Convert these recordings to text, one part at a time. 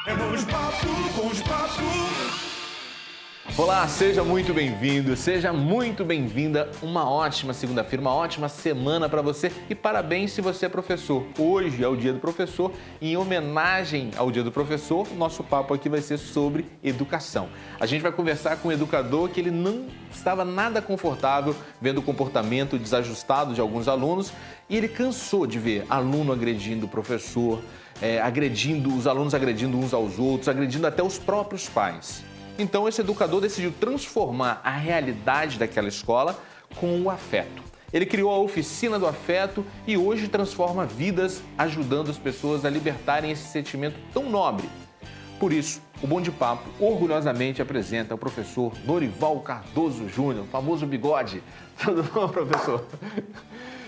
É Bons Papo, Bons Papo. Olá, seja muito bem-vindo, seja muito bem-vinda. Uma ótima segunda-feira, uma ótima semana para você e parabéns se você é professor. Hoje é o Dia do Professor e em homenagem ao Dia do Professor, o nosso papo aqui vai ser sobre educação. A gente vai conversar com um educador que ele não estava nada confortável vendo o comportamento desajustado de alguns alunos e ele cansou de ver aluno agredindo o professor, os alunos agredindo uns aos outros, agredindo até os próprios pais. Então, esse educador decidiu transformar a realidade daquela escola com o afeto. Ele criou a Oficina do Afeto e hoje transforma vidas, ajudando as pessoas a libertarem esse sentimento tão nobre. Por isso, o Bom de Papo orgulhosamente apresenta o professor Norival Cardoso Júnior, famoso Bigode. Tudo bom, professor?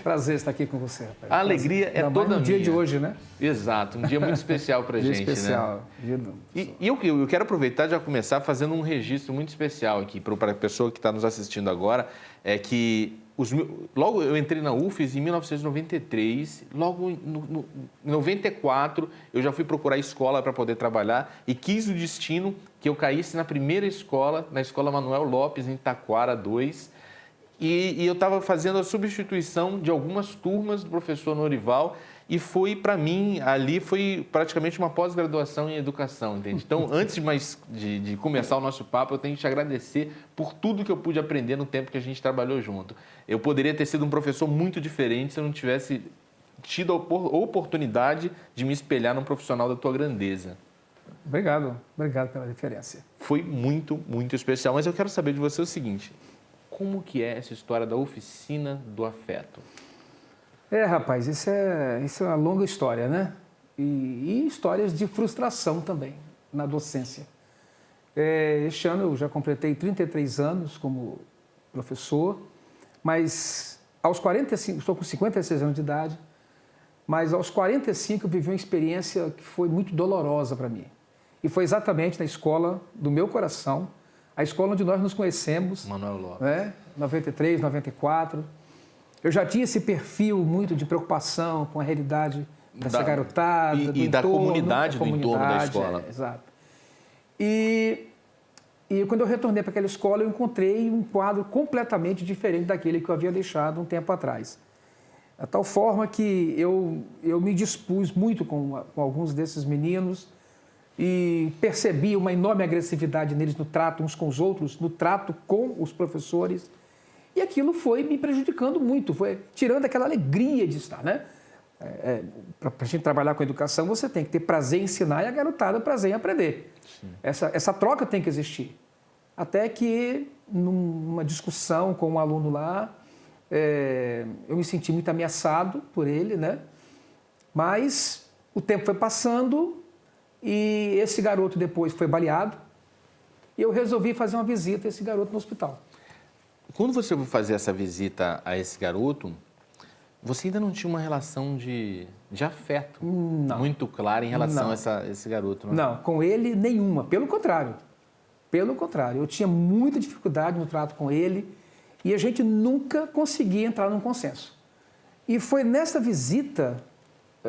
Prazer estar aqui com você, rapaz. A alegria é toda minha. No dia de hoje, né? Exato, um dia muito especial pra gente, especial. né? E eu quero aproveitar e já começar fazendo um registro muito especial aqui para a pessoa que está nos assistindo agora, é que logo eu entrei na UFES em 1993, logo em 94 eu já fui procurar escola para poder trabalhar e quis o destino que eu caísse na primeira escola, na Escola Manuel Lopes, em Taquara 2, e eu estava fazendo a substituição de algumas turmas do professor Norival e foi, para mim, ali foi praticamente uma pós-graduação em educação, entende? Então, antes de começar o nosso papo, eu tenho que te agradecer por tudo que eu pude aprender no tempo que a gente trabalhou junto. Eu poderia ter sido um professor muito diferente se eu não tivesse tido a oportunidade de me espelhar num profissional da tua grandeza. Obrigado pela referência. Foi muito, muito especial, mas eu quero saber de você o seguinte: como que é essa história da Oficina do Afeto? Rapaz, isso é uma longa história, né? E histórias de frustração também na docência. Este ano eu já completei 33 anos como professor, mas aos 45, estou com 56 anos de idade, mas aos 45 eu vivi uma experiência que foi muito dolorosa para mim. E foi exatamente na escola do meu coração, a escola onde nós nos conhecemos, Manuel Lopes, né? 93, 94. Eu já tinha esse perfil muito de preocupação com a realidade dessa garotada, e da comunidade do entorno da escola. Exato. E quando eu retornei para aquela escola, eu encontrei um quadro completamente diferente daquele que eu havia deixado um tempo atrás. De tal forma que eu me dispus muito com alguns desses meninos, e percebi uma enorme agressividade neles no trato uns com os outros, no trato com os professores, e aquilo foi me prejudicando muito, foi tirando aquela alegria de estar, né? Para a gente trabalhar com educação, você tem que ter prazer em ensinar e a garotada prazer em aprender. Essa troca tem que existir. Até que, numa discussão com um aluno lá, eu me senti muito ameaçado por ele, né? Mas o tempo foi passando, e esse garoto depois foi baleado e eu resolvi fazer uma visita a esse garoto no hospital. Quando você foi fazer essa visita a esse garoto, você ainda não tinha uma relação de afeto muito clara em relação a esse garoto, não é? Não, com ele nenhuma, pelo contrário. Pelo contrário, eu tinha muita dificuldade no trato com ele e a gente nunca conseguia entrar num consenso. E foi nessa visita,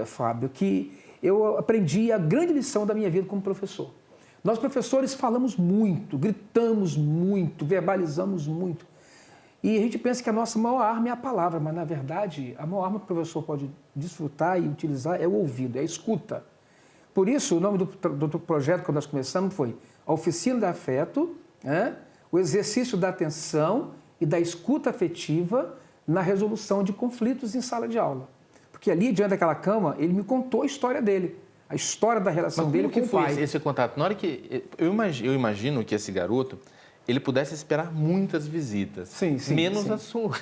Fábio, que eu aprendi a grande lição da minha vida como professor. Nós, professores, falamos muito, gritamos muito, verbalizamos muito. E a gente pensa que a nossa maior arma é a palavra, mas, na verdade, a maior arma que o professor pode desfrutar e utilizar é o ouvido, é a escuta. Por isso, o nome do projeto que nós começamos foi a Oficina do Afeto, né? O exercício da atenção e da escuta afetiva na resolução de conflitos em sala de aula. Porque ali, diante daquela cama, ele me contou a história dele, a história da relação dele com o pai. Foi esse contato? Na hora que eu imagino que esse garoto, ele pudesse esperar muitas visitas, menos a sua.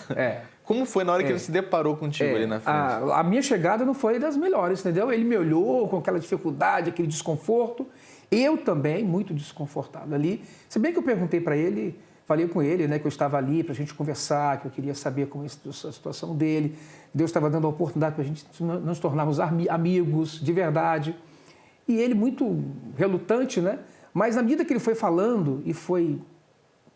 Como foi na hora que ele se deparou contigo ali na frente? A minha chegada não foi das melhores, entendeu? Ele me olhou com aquela dificuldade, aquele desconforto. Eu também, muito desconfortado ali. Se bem que eu perguntei para ele, falei com ele, né, que eu estava ali para a gente conversar, que eu queria saber como é a situação dele. Deus estava dando a oportunidade para a gente nos tornarmos amigos de verdade. E ele muito relutante, né? Mas na medida que ele foi falando e foi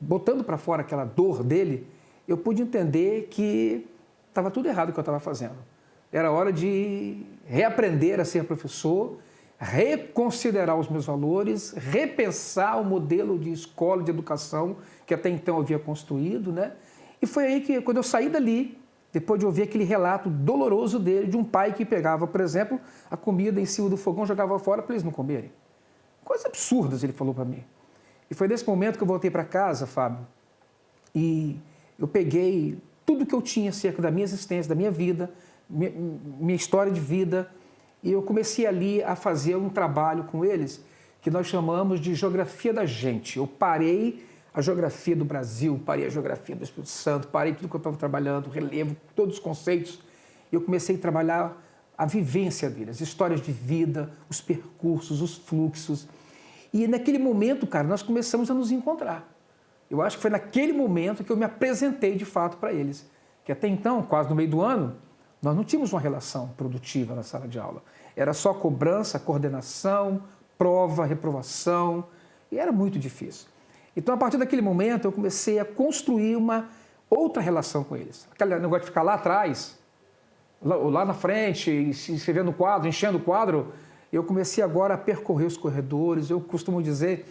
botando para fora aquela dor dele, eu pude entender que estava tudo errado o que eu estava fazendo. Era hora de reaprender a ser professor, reconsiderar os meus valores, repensar o modelo de escola, de educação que até então eu havia construído, né? E foi aí que, quando eu saí dali, depois de ouvir aquele relato doloroso dele, de um pai que pegava, por exemplo, a comida em cima do fogão, jogava fora para eles não comerem. Coisas absurdas ele falou para mim. E foi nesse momento que eu voltei para casa, Fábio, e eu peguei tudo que eu tinha acerca da minha existência, da minha vida, minha história de vida, e eu comecei ali a fazer um trabalho com eles que nós chamamos de geografia da gente. Eu parei a geografia do Brasil, parei a geografia do Espírito Santo, parei tudo que eu estava trabalhando, relevo, todos os conceitos, e eu comecei a trabalhar a vivência deles, as histórias de vida, os percursos, os fluxos. E naquele momento, cara, nós começamos a nos encontrar. Eu acho que foi naquele momento que eu me apresentei de fato para eles. Que até então, quase no meio do ano, nós não tínhamos uma relação produtiva na sala de aula. Era só cobrança, coordenação, prova, reprovação, e era muito difícil. Então, a partir daquele momento, eu comecei a construir uma outra relação com eles. Aquele negócio de ficar lá atrás, lá na frente, se escrevendo no quadro, enchendo o quadro, eu comecei agora a percorrer os corredores. Eu costumo dizer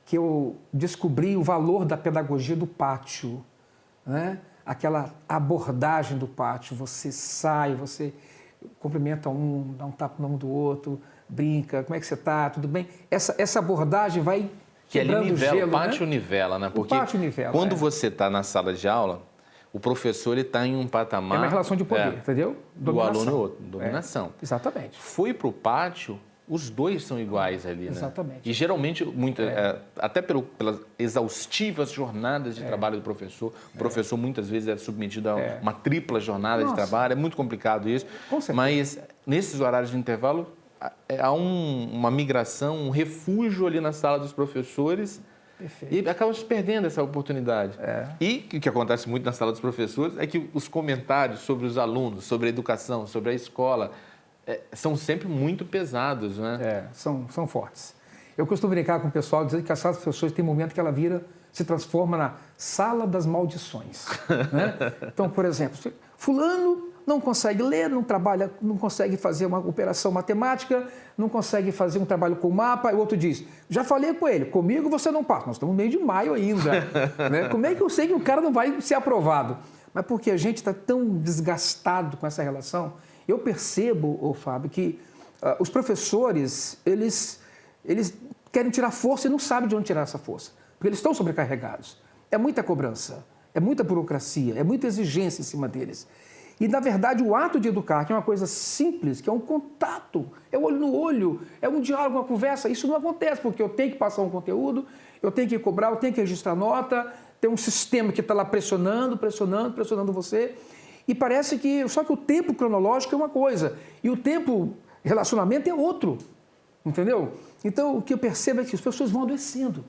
que eu descobri o valor da pedagogia do pátio, né? Aquela abordagem do pátio, você sai, você cumprimenta um, dá um tapa no ombro do outro, brinca, como é que você está, tudo bem? Essa abordagem vai que ali quebrando nivela, gelo, o pátio né? nivela, né? Porque o pátio nivela, quando você está na sala de aula, o professor está em um patamar... É uma relação de poder, entendeu? Do aluno e outro, dominação. Exatamente. Foi para o pátio, os dois são iguais ali, né? Exatamente. E geralmente, até pelas exaustivas jornadas de trabalho do professor, o professor muitas vezes é submetido a uma tripla jornada de trabalho, é muito complicado isso. Com certeza. Mas nesses horários de intervalo, há uma migração, um refúgio ali na sala dos professores. Perfeito. E acaba se perdendo essa oportunidade. E o que acontece muito na sala dos professores é que os comentários sobre os alunos, sobre a educação, sobre a escola, são sempre muito pesados, né? São fortes. Eu costumo brincar com o pessoal, dizendo que a sala dos professores tem um momento que ela se transforma na sala das maldições. Né? Então, por exemplo, fulano não consegue ler, não trabalha, não consegue fazer uma operação matemática, não consegue fazer um trabalho com mapa, e o outro diz, já falei com ele, comigo você não passa. Nós estamos no meio de maio ainda. Né? Como é que eu sei que o cara não vai ser aprovado? Mas porque a gente está tão desgastado com essa relação. Eu percebo, Fábio, que os professores, eles querem tirar força e não sabem de onde tirar essa força, porque eles estão sobrecarregados. É muita cobrança, é muita burocracia, é muita exigência em cima deles. E, na verdade, o ato de educar, que é uma coisa simples, que é um contato, é o olho no olho, é um diálogo, uma conversa, isso não acontece, porque eu tenho que passar um conteúdo, eu tenho que cobrar, eu tenho que registrar nota, tem um sistema que está lá pressionando você. E parece que... Só que o tempo cronológico é uma coisa e o tempo relacionamento é outro, entendeu? Então, o que eu percebo é que as pessoas vão adoecendo.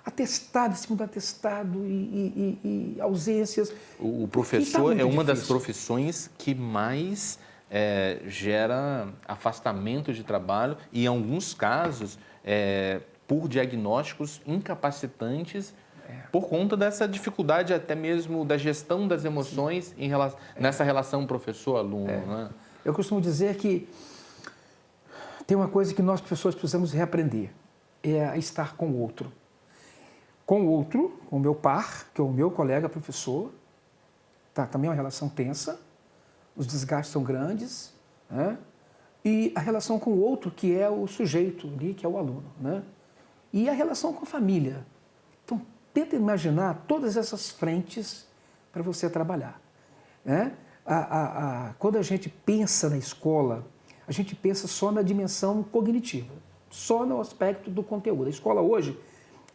Atestado em cima do atestado e ausências. O professor é uma das profissões que mais gera afastamento de trabalho e, em alguns casos, por diagnósticos incapacitantes por conta dessa dificuldade até mesmo da gestão das emoções nessa relação professor-aluno. Né? Eu costumo dizer que tem uma coisa que nós, professores, precisamos reaprender, é estar com o outro. Com o outro, com o meu par, que é o meu colega professor, também é uma relação tensa, os desgastes são grandes, né? E a relação com o outro, que é o sujeito ali, que é o aluno, né? E a relação com a família. Então, tenta imaginar todas essas frentes para você trabalhar, né? Quando a gente pensa na escola, a gente pensa só na dimensão cognitiva, só no aspecto do conteúdo. A escola hoje,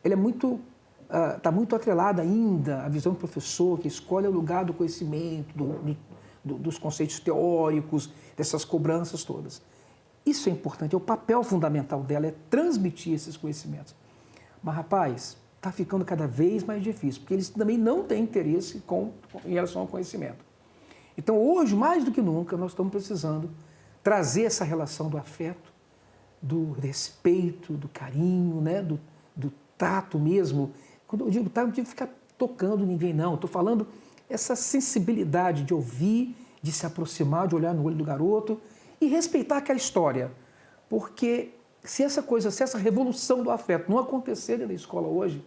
ela está muito atrelada ainda à visão do professor, que a escola é o lugar do conhecimento, dos conceitos teóricos, dessas cobranças todas. Isso é importante, é o papel fundamental dela, é transmitir esses conhecimentos. Mas, rapaz, está ficando cada vez mais difícil, porque eles também não têm interesse em relação ao conhecimento. Então, hoje, mais do que nunca, nós estamos precisando trazer essa relação do afeto, do respeito, do carinho, né? do tato mesmo. Quando eu digo tato, não digo ficar tocando ninguém, não. Estou falando essa sensibilidade de ouvir, de se aproximar, de olhar no olho do garoto e respeitar aquela história. Porque Se essa revolução do afeto não acontecer dentro da escola hoje,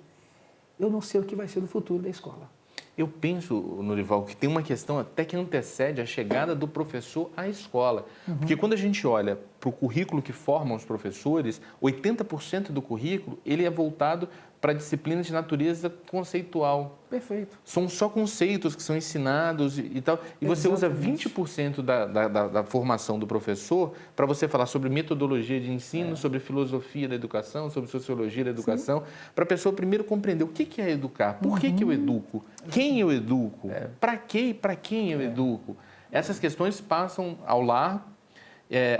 eu não sei o que vai ser do futuro da escola. Eu penso, Norival, que tem uma questão até que antecede a chegada do professor à escola. Porque quando a gente olha para o currículo que formam os professores, 80% do currículo ele é voltado para disciplinas de natureza conceitual. Perfeito. São só conceitos que são ensinados e tal. E você usa 20% da formação do professor para você falar sobre metodologia de ensino, sobre filosofia da educação, sobre sociologia da educação, para a pessoa primeiro compreender o que é educar, por que eu educo, quem eu educo, para quê e para quem eu educo. Essas questões passam ao lar.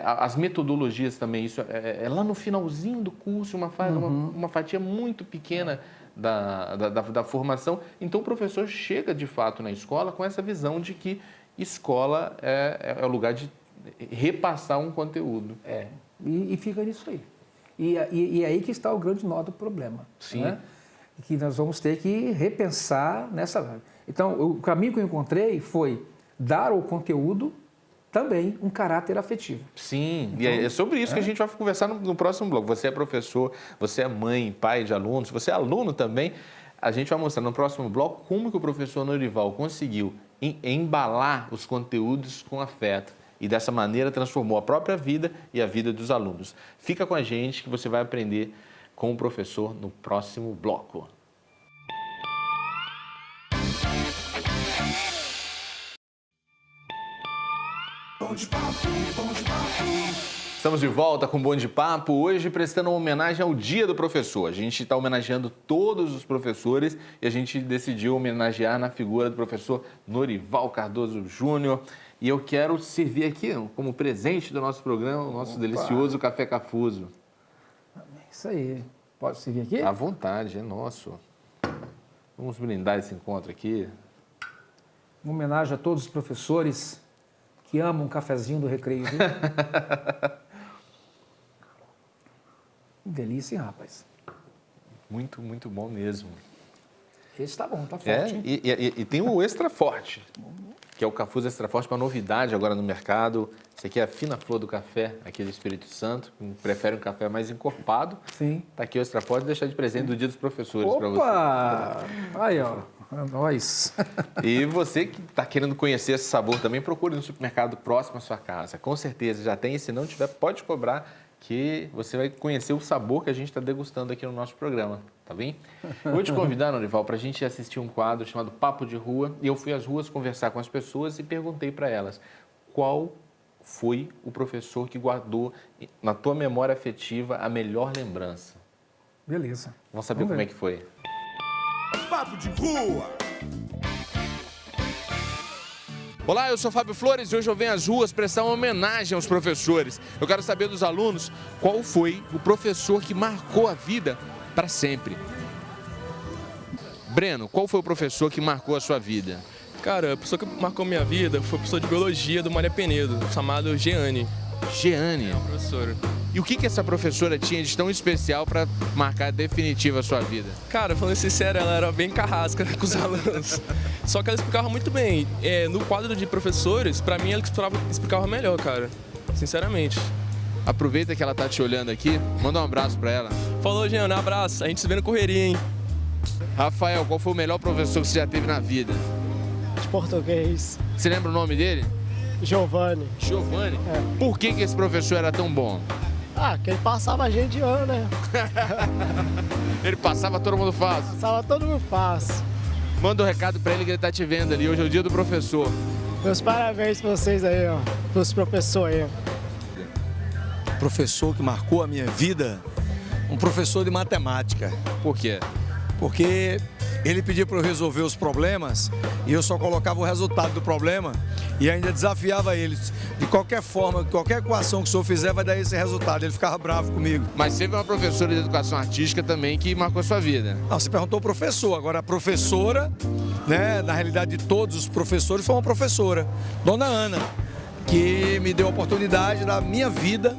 As metodologias também, isso é lá no finalzinho do curso, uma fatia muito pequena da formação. Então, o professor chega, de fato, na escola com essa visão de que escola é o lugar de repassar um conteúdo. E fica nisso aí. E é aí que está o grande nó do problema. Sim. Né? Que nós vamos ter que repensar nessa... Então, o caminho que eu encontrei foi dar ao conteúdo também um caráter afetivo. Sim, então, e é sobre isso que a gente vai conversar no próximo bloco. Você é professor, você é mãe, pai de alunos, você é aluno também. A gente vai mostrar no próximo bloco como que o professor Norival conseguiu embalar os conteúdos com afeto e dessa maneira transformou a própria vida e a vida dos alunos. Fica com a gente que você vai aprender com o professor no próximo bloco. Bom de papo, bom de papo. Estamos de volta com o Bom de Papo, hoje prestando uma homenagem ao Dia do Professor. A gente está homenageando todos os professores e a gente decidiu homenagear na figura do professor Norival Cardoso Júnior. E eu quero servir aqui, como presente do nosso programa, o nosso delicioso Café Cafuso. Isso aí. Pode servir aqui? À vontade, é nosso. Vamos brindar esse encontro aqui. Uma homenagem a todos os professores que amam um cafezinho do recreio, viu? Delícia, hein, rapaz? Muito, muito bom mesmo. Esse tá bom, tá forte. Hein? E tem o Extra Forte, que é o Cafuso Extra Forte, uma novidade agora no mercado. Esse aqui é a fina flor do café aqui do Espírito Santo. Quem prefere um café mais encorpado. Sim. Tá aqui o Extra Forte, deixar de presente do Dia dos Professores para você. Opa! Aí, ó. É nóis. E você que está querendo conhecer esse sabor também, procure no supermercado próximo à sua casa. Com certeza já tem, e se não tiver, pode cobrar, que você vai conhecer o sabor que a gente está degustando aqui no nosso programa, tá bem? Eu vou te convidar, Norival, para a gente assistir um quadro chamado Papo de Rua. E eu fui às ruas conversar com as pessoas e perguntei para elas qual foi o professor que guardou na tua memória afetiva a melhor lembrança. Beleza. Vamos saber como é que foi. Papo de rua. Olá, eu sou Fábio Flores e hoje eu venho às ruas prestar uma homenagem aos professores. Eu quero saber dos alunos qual foi o professor que marcou a vida para sempre. Breno, qual foi o professor que marcou a sua vida? Cara, a pessoa que marcou minha vida foi o professor de biologia do Maria Penedo, chamado Jeane. Jeane? É uma professora. E o que essa professora tinha de tão especial para marcar definitiva a sua vida? Cara, falando sincero, ela era bem carrasca com os alunos. Só que ela explicava muito bem. No quadro de professores, pra mim, ela explicava melhor, cara. Sinceramente. Aproveita que ela tá te olhando aqui, manda um abraço para ela. Falou, Jeane, um abraço. A gente se vê no correria, hein? Rafael, qual foi o melhor professor que você já teve na vida? De português. Você lembra o nome dele? Giovanni. Giovanni? É. Por que esse professor era tão bom? Que ele passava a gente de ano, né? Ele passava, todo mundo fácil. Passava todo mundo fácil. Manda um recado pra ele que ele tá te vendo ali. Hoje é o dia do professor. Meus parabéns pra vocês aí, ó. Pros professores aí. Professor que marcou a minha vida, um professor de matemática. Por quê? Porque ele pedia para eu resolver os problemas e eu só colocava o resultado do problema e ainda desafiava eles. De qualquer forma, qualquer equação que o senhor fizer vai dar esse resultado. Ele ficava bravo comigo. Mas teve uma professora de educação artística também que marcou a sua vida. Não, você perguntou o professor. Agora a professora, né, na realidade de todos os professores, foi uma professora, Dona Ana, que me deu a oportunidade da minha vida,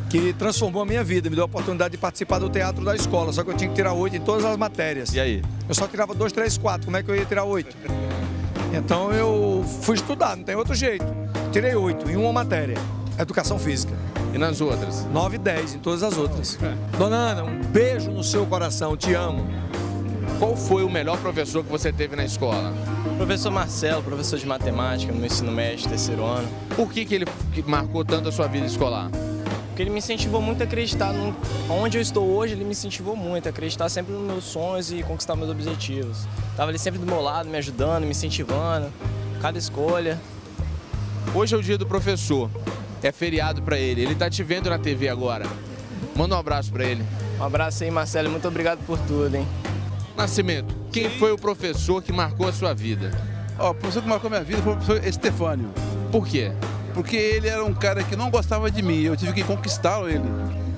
que transformou a minha vida, me deu a oportunidade de participar do teatro da escola, só que eu tinha que tirar 8 em todas as matérias. E aí? Eu só tirava 2, 3, 4, como é que eu ia tirar 8? Então eu fui estudar, não tem outro jeito. Tirei 8 em uma matéria. educação física. E nas outras? 9 e 10 em todas as outras. Dona Ana, um beijo no seu coração, te amo. Qual foi o melhor professor que você teve na escola? Professor Marcelo, professor de matemática no ensino médio, 3º ano. Por que ele marcou tanto a sua vida escolar? Porque ele me incentivou muito a acreditar onde eu estou hoje, ele me incentivou muito a acreditar sempre nos meus sonhos e conquistar meus objetivos. Estava ali sempre do meu lado, me ajudando, me incentivando, cada escolha. Hoje é o dia do professor, é feriado pra ele, ele tá te vendo na TV agora. Manda um abraço pra ele. Um abraço aí, Marcelo, muito obrigado por tudo, hein? Nascimento, quem foi o professor que marcou a sua vida? Ó, o professor que marcou minha vida foi o professor Estefânio, Por quê? porque ele era um cara que não gostava de mim, eu tive que conquistá-lo ele.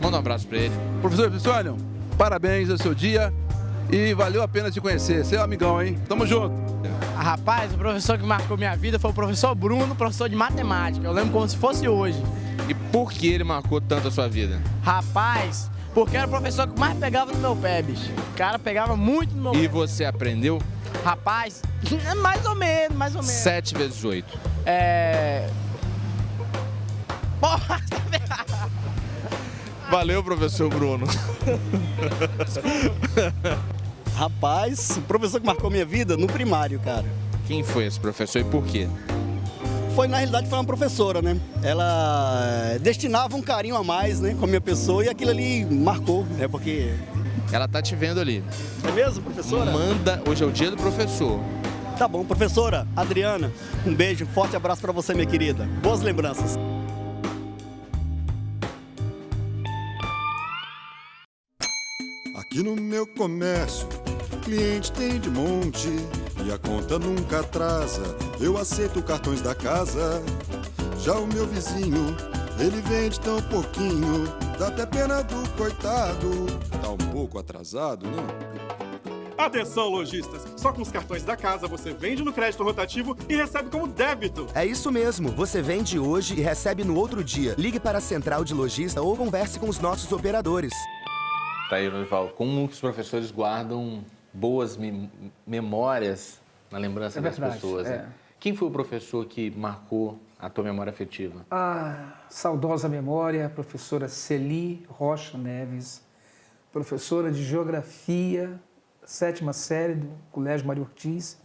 Manda um abraço pra ele. Professor Estefânio, parabéns no seu dia e valeu a pena te conhecer, você é um amigão, hein? Tamo junto. Rapaz, o professor que marcou minha vida foi o professor Bruno, professor de matemática. Eu lembro como se fosse hoje. E por que ele marcou tanto a sua vida? Rapaz, porque era o professor que mais pegava no meu pé, bicho. O cara pegava muito no meu E pé. você aprendeu? Rapaz, mais ou menos, mais ou menos. 7 vezes 8. Porra, Valeu, professor Bruno. Rapaz, o professor que marcou minha vida no primário, cara. Quem foi esse professor e por quê? Foi, na realidade, foi uma professora, né? Ela destinava um carinho a mais, né, com a minha pessoa e aquilo ali marcou, né? Porque... Ela tá te vendo ali. É mesmo, professora? Manda, hoje é o dia do professor. Tá bom, professora Adriana, um beijo, um forte abraço pra você, minha querida. Boas lembranças. Aqui no meu comércio, cliente tem de monte e a conta nunca atrasa. Eu aceito cartões da casa. Já o meu vizinho, ele vende tão pouquinho, dá até pena do coitado. Tá um pouco atrasado, né? Atenção, lojistas! Só com os cartões da casa você vende no crédito rotativo e recebe como débito. É isso mesmo, você vende hoje e recebe no outro dia. Ligue para a central de lojista ou converse com os nossos operadores. Tá aí, Norival, como que os professores guardam boas memórias na lembrança das pessoas? Né? Quem foi o professor que marcou a tua memória afetiva? A saudosa memória, a professora Celi Rocha Neves, professora de Geografia, 7ª série do Colégio Maria Ortiz,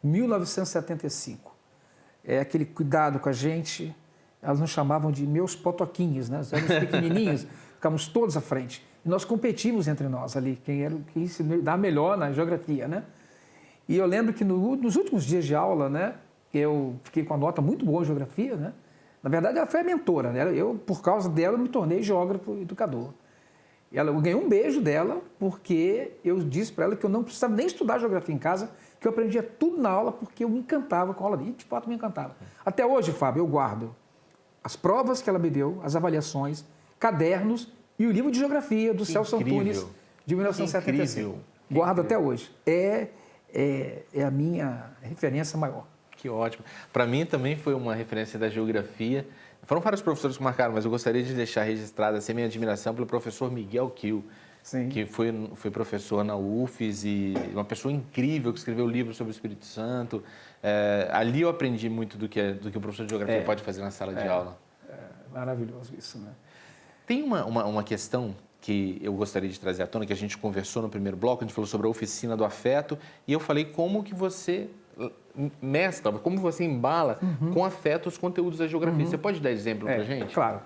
1975. É aquele cuidado com a gente, elas nos chamavam de meus potoquinhos, né? Nós éramos pequenininhos, ficávamos todos à frente. E nós competimos entre nós ali, quem se dá melhor na geografia, né? E eu lembro que nos últimos dias de aula, né, eu fiquei com uma nota muito boa em geografia, né? Na verdade, ela foi a mentora, né? Eu, por causa dela, me tornei geógrafo educador. Eu ganhei um beijo dela porque eu disse para ela que eu não precisava nem estudar geografia em casa, que eu aprendia tudo na aula porque eu me encantava com a aula. E, de fato, me encantava. Até hoje, Fábio, eu guardo as provas que ela me deu, as avaliações, cadernos e o livro de geografia do Celso Antunes, de 1975. Guardo até hoje. É a minha referência maior. Que ótimo. Para mim também foi uma referência da geografia. Foram vários professores que marcaram, mas eu gostaria de deixar registrada assim, minha admiração pelo professor Miguel Kiel, que foi professor na UFES e uma pessoa incrível que escreveu livros sobre o Espírito Santo. Ali eu aprendi muito do que o professor de geografia pode fazer na sala de aula. É maravilhoso isso, né? Tem uma questão que eu gostaria de trazer à tona, que a gente conversou no primeiro bloco, a gente falou sobre a oficina do afeto, e eu falei como que você mescla, como você embala com afeto os conteúdos da geografia. Você pode dar exemplo para a gente? Claro.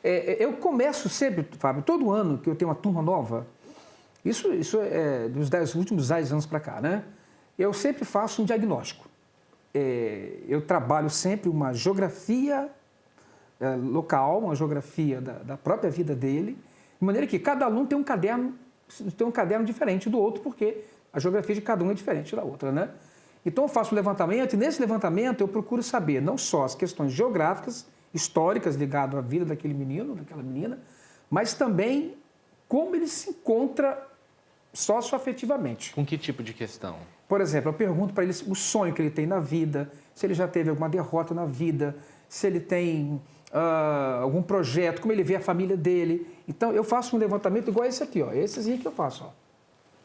Eu começo sempre, Fábio, todo ano que eu tenho uma turma nova, isso é dos últimos 10 anos para cá, né? Eu sempre faço um diagnóstico. Eu trabalho sempre uma geografia local, uma geografia da própria vida dele, de maneira que cada aluno tem um caderno diferente do outro, porque a geografia de cada um é diferente da outra, né? Então eu faço um levantamento e nesse levantamento eu procuro saber não só as questões geográficas, históricas ligadas à vida daquele menino, daquela menina, mas também como ele se encontra socioafetivamente. Com que tipo de questão? Por exemplo, eu pergunto para ele o sonho que ele tem na vida, se ele já teve alguma derrota na vida, se ele tem algum projeto, como ele vê a família dele. Então, eu faço um levantamento igual esse aqui, ó, esse aí que eu faço. Ó.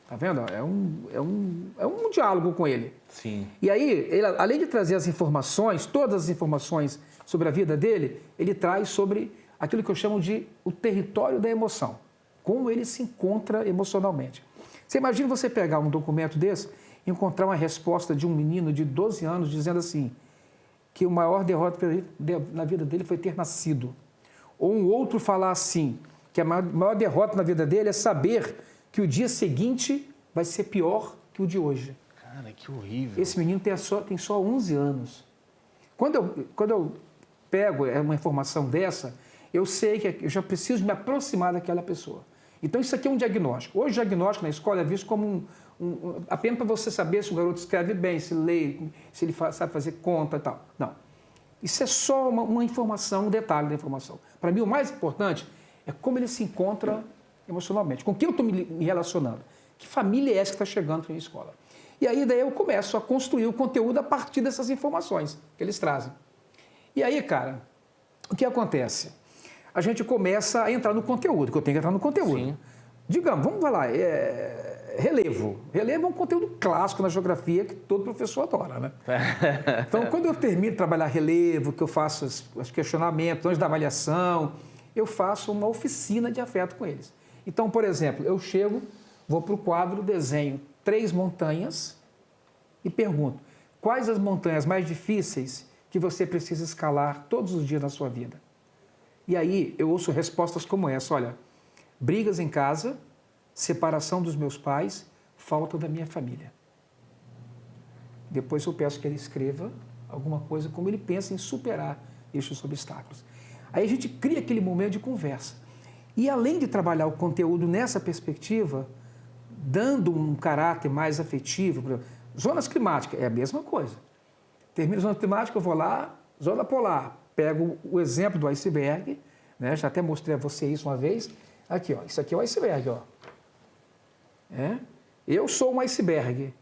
Tá vendo? É um diálogo com ele. Sim. E aí, ele, além de trazer as informações, todas as informações sobre a vida dele, ele traz sobre aquilo que eu chamo de o território da emoção, como ele se encontra emocionalmente. Você imagina você pegar um documento desse e encontrar uma resposta de um menino de 12 anos dizendo assim, que a maior derrota na vida dele foi ter nascido. Ou um outro falar assim, que a maior derrota na vida dele é saber que o dia seguinte vai ser pior que o de hoje. Cara, que horrível. Esse menino tem só 11 anos. Quando eu pego uma informação dessa, eu sei que eu já preciso me aproximar daquela pessoa. Então, isso aqui é um diagnóstico. Hoje, o diagnóstico na escola é visto como apenas para você saber se o garoto escreve bem, se lê, se ele sabe fazer conta e tal. Não. Isso é só uma informação, um detalhe da informação. Para mim, o mais importante é como ele se encontra emocionalmente. Com quem eu estou me relacionando? Que família é essa que está chegando para a minha escola? E aí, daí eu começo a construir o conteúdo a partir dessas informações que eles trazem. E aí, cara, o que acontece? A gente começa a entrar no conteúdo, que eu tenho que entrar no conteúdo. Sim. Digamos, vamos lá, relevo. Relevo é um conteúdo clássico na geografia que todo professor adora, né? Então, quando eu termino de trabalhar relevo, que eu faço os questionamentos, antes da avaliação, eu faço uma oficina de afeto com eles. Então, por exemplo, eu chego, vou para o quadro, desenho 3 montanhas e pergunto, quais as montanhas mais difíceis que você precisa escalar todos os dias da sua vida? E aí eu ouço respostas como essa, olha, brigas em casa, separação dos meus pais, falta da minha família. Depois eu peço que ele escreva alguma coisa como ele pensa em superar estes obstáculos. Aí a gente cria aquele momento de conversa. E além de trabalhar o conteúdo nessa perspectiva, dando um caráter mais afetivo, por exemplo, zonas climáticas, é a mesma coisa. Termino a zona climática, eu vou lá, zona polar, pego o exemplo do iceberg, né? Já até mostrei a você isso uma vez. Aqui, ó, isso aqui é o iceberg, ó. Eu sou um iceberg.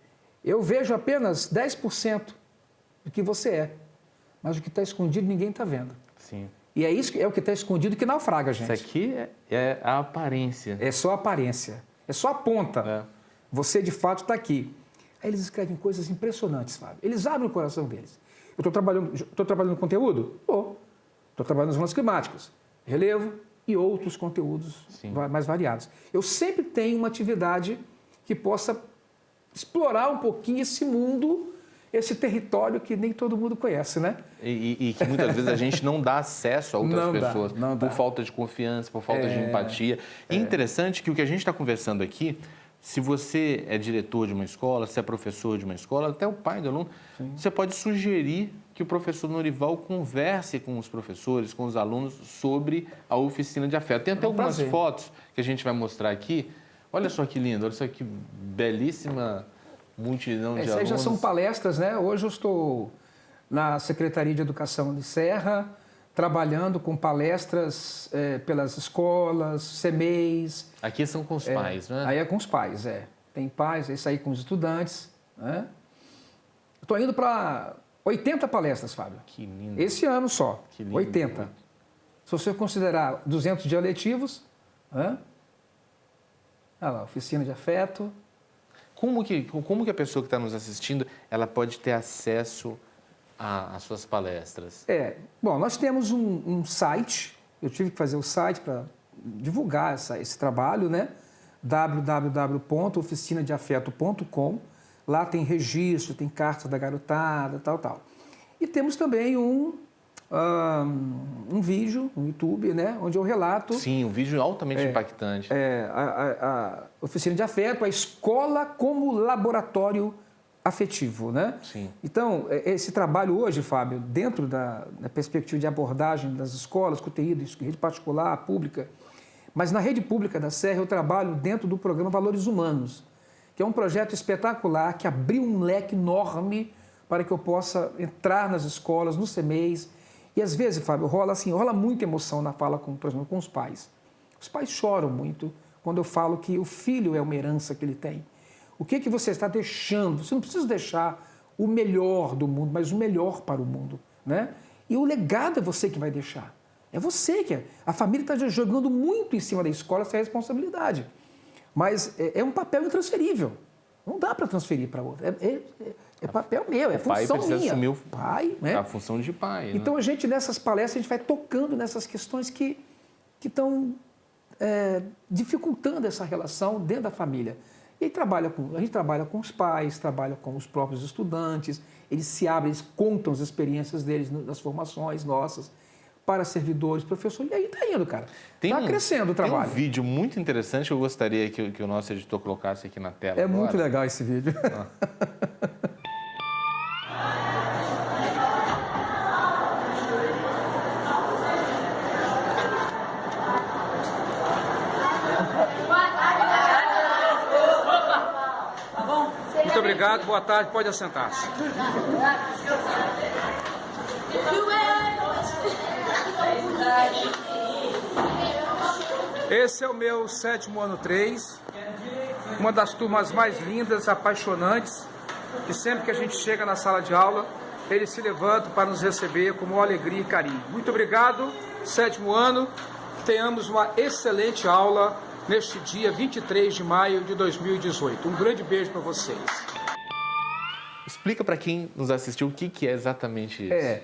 Eu vejo apenas 10% do que você é. Mas o que está escondido ninguém está vendo. Sim. E é isso, é o que está escondido que naufraga, gente. Isso aqui é a aparência. É só a aparência. É só a ponta. É. Você, de fato, está aqui. Aí eles escrevem coisas impressionantes, Fábio. Eles abrem o coração deles. Eu estou trabalhando conteúdo? Estou trabalhando nas zonas climáticas, relevo e outros conteúdos mais variados. Eu sempre tenho uma atividade que possa explorar um pouquinho esse mundo, esse território que nem todo mundo conhece, né? E que muitas vezes a gente não dá acesso a outras pessoas por falta de confiança, por falta de empatia. E interessante que o que a gente está conversando aqui, se você é diretor de uma escola, se é professor de uma escola, até o pai do aluno, você pode sugerir que o professor Norival converse com os professores, com os alunos, sobre a oficina de afeto. Tem até algumas fotos que a gente vai mostrar aqui. Olha só que lindo, olha só que belíssima multidão de alunos. Essas já são palestras, né? Hoje eu estou na Secretaria de Educação de Serra, trabalhando com palestras pelas escolas, CEMEIs. Aqui são com os pais, né? Aí é com os pais, Tem pais, isso aí com os estudantes. Né? Estou indo para 80 palestras, Fábio. Que lindo. Esse ano só, Que lindo. 80. Se você considerar 200 dias letivos, olha lá, oficina de afeto. Como que a pessoa que está nos assistindo, ela pode ter acesso às suas palestras? Bom, nós temos um site, eu tive que fazer o site para divulgar esse trabalho, né? www.oficinadeafeto.com. Lá tem registro, tem cartas da garotada, tal. E temos também um vídeo no YouTube, né? Onde eu relato... Sim, um vídeo altamente impactante. A Oficina de Afeto, a escola como laboratório afetivo, né? Sim. Então, esse trabalho hoje, Fábio, dentro da perspectiva de abordagem das escolas, conteúdo, rede particular, pública, mas na rede pública da Serra eu trabalho dentro do programa Valores Humanos, que é um projeto espetacular que abriu um leque enorme para que eu possa entrar nas escolas, nos CEMEIs. E às vezes, Fábio, rola muita emoção na fala, por exemplo, com os pais. Os pais choram muito quando eu falo que o filho é uma herança que ele tem. O que você está deixando? Você não precisa deixar o melhor do mundo, mas o melhor para o mundo, né? E o legado é você que vai deixar. É você que... A família está jogando muito em cima da escola essa responsabilidade. Mas é um papel intransferível. Não dá para transferir para outro. É papel meu, é função minha. O pai precisa assumir a função de pai. Então, nessas palestras, a gente vai tocando nessas questões que que estão dificultando essa relação dentro da família. E aí a gente trabalha com os pais, trabalha com os próprios estudantes, eles se abrem, eles contam as experiências deles nas formações nossas, para servidores, professores, e aí está indo, cara. Está crescendo o trabalho. Tem um vídeo muito interessante que eu gostaria que o nosso editor colocasse aqui na tela. É agora. Muito legal esse vídeo. Muito obrigado, boa tarde, pode assentar-se. Esse é o meu 7º ano 3, uma das turmas mais lindas, apaixonantes, e sempre que a gente chega na sala de aula, eles se levantam para nos receber com maior alegria e carinho. Muito obrigado, 7º ano, tenhamos uma excelente aula neste dia 23 de maio de 2018. Um grande beijo para vocês. Explica para quem nos assistiu o que é exatamente isso.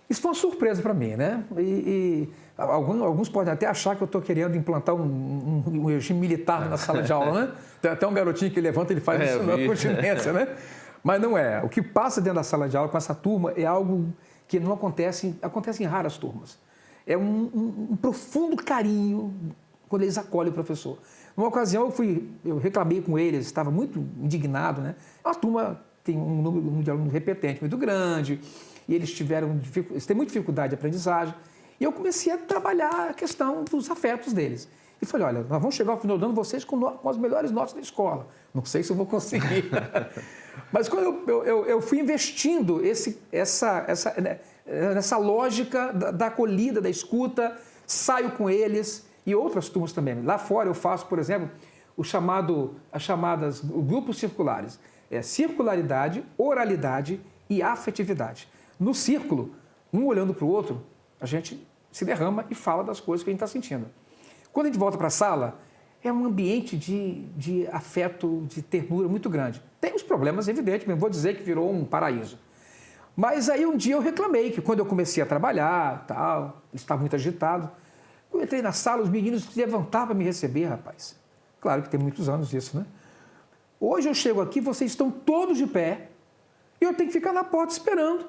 Isso foi uma surpresa para mim, né? E alguns podem até achar que eu estou querendo implantar um regime militar na sala de aula, né? Tem até um garotinho que levanta e ele faz isso na continência, né? Mas não é. O que passa dentro da sala de aula com essa turma é algo que não acontece em raras turmas. É um profundo carinho quando eles acolhem o professor. Numa ocasião eu reclamei com eles, estava muito indignado, né? A turma tem um número de alunos repetente muito grande, e eles têm muita dificuldade de aprendizagem. E eu comecei a trabalhar a questão dos afetos deles. E falei, olha, nós vamos chegar ao final do ano vocês com as melhores notas da escola. Não sei se eu vou conseguir. Mas quando eu fui investindo nessa lógica da acolhida, da escuta, saio com eles e outras turmas também. Lá fora eu faço, por exemplo, os grupos circulares. Circularidade, oralidade e afetividade. No círculo, um olhando para o outro, a gente se derrama e fala das coisas que a gente está sentindo. Quando a gente volta para a sala, é um ambiente de afeto, de ternura muito grande. Tem os problemas, evidente, não vou dizer que virou um paraíso. Mas aí um dia eu reclamei que quando eu comecei a trabalhar, eles estavam muito agitados, eu entrei na sala, os meninos se levantavam para me receber, rapaz. Claro que tem muitos anos isso, né? Hoje eu chego aqui, vocês estão todos de pé, e eu tenho que ficar na porta esperando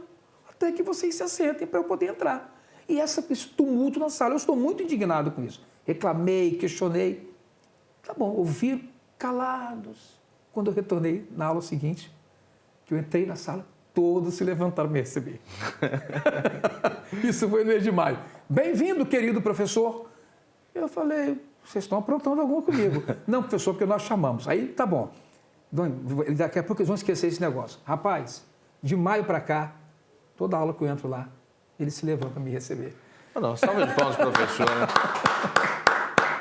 até que vocês se assentem para eu poder entrar. E esse tumulto na sala, eu estou muito indignado com isso. Reclamei, questionei. Tá bom, ouvi calados. Quando eu retornei na aula seguinte, que eu entrei na sala, todos se levantaram para me receber. Isso foi no mês de maio. Bem-vindo, querido professor. Eu falei, vocês estão aprontando alguma comigo. Não, professor, porque nós chamamos. Aí, tá bom. Daqui a pouco eles vão esquecer esse negócio. Rapaz, de maio para cá, toda aula que eu entro lá, ele se levanta para me receber. Salve de palmas, professor. Né?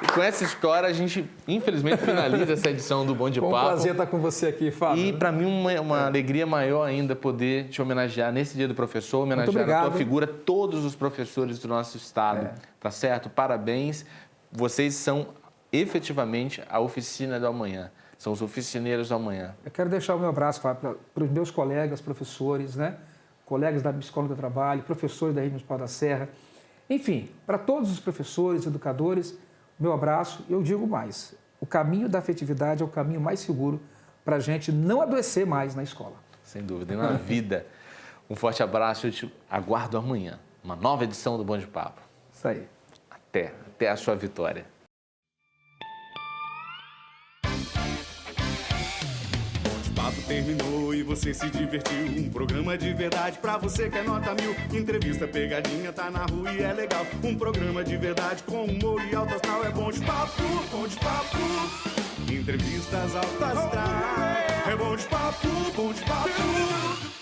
E com essa história, a gente, infelizmente, finaliza essa edição do Bom de Papo. Foi um prazer estar com você aqui, Fábio. E, para mim, uma alegria maior ainda poder te homenagear nesse Dia do Professor, homenagear a tua figura, todos os professores do nosso estado. Tá certo? Parabéns. Vocês são, efetivamente, a oficina do amanhã. São os oficineiros do amanhã. Eu quero deixar o meu abraço, Fábio, para os meus colegas, professores, né? Colegas da Escola do Trabalho, professores da Rede Municipal da Serra. Enfim, para todos os professores, educadores, meu abraço. Eu digo mais, o caminho da afetividade é o caminho mais seguro para a gente não adoecer mais na escola. Sem dúvida, e na vida. Um forte abraço, eu te aguardo amanhã. Uma nova edição do Bom de Papo. Isso aí. Até a sua vitória. O papo terminou e você se divertiu. Um programa de verdade pra você que é nota 1000. Entrevista pegadinha, tá na rua e é legal. Um programa de verdade com humor e alto astral. É bom de papo, bom de papo. Entrevistas altas astral. É bom de papo, bom de papo.